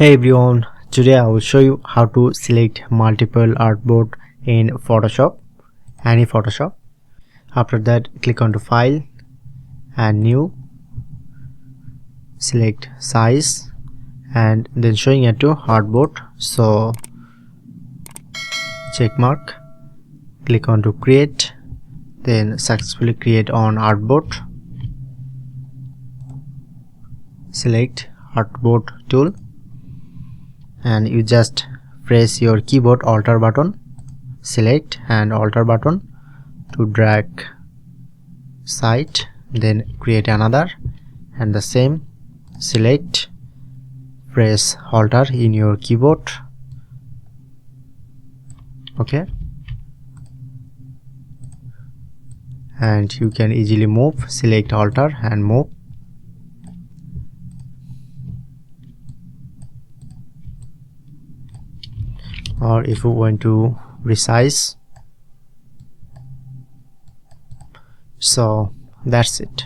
Hey everyone, today I will show you how to select multiple artboard in Photoshop, any Photoshop. After that, click on to File and New, select Size and then showing it to Artboard. So check mark, click on to Create, then successfully create on Artboard. Select Artboard tool and you just press your keyboard Alt button, select and Alt button to drag side, then create another and the same, select, press Alt in your keyboard. Okay, and you can easily move, select Alt and move. Or if you want to resize. So that's it.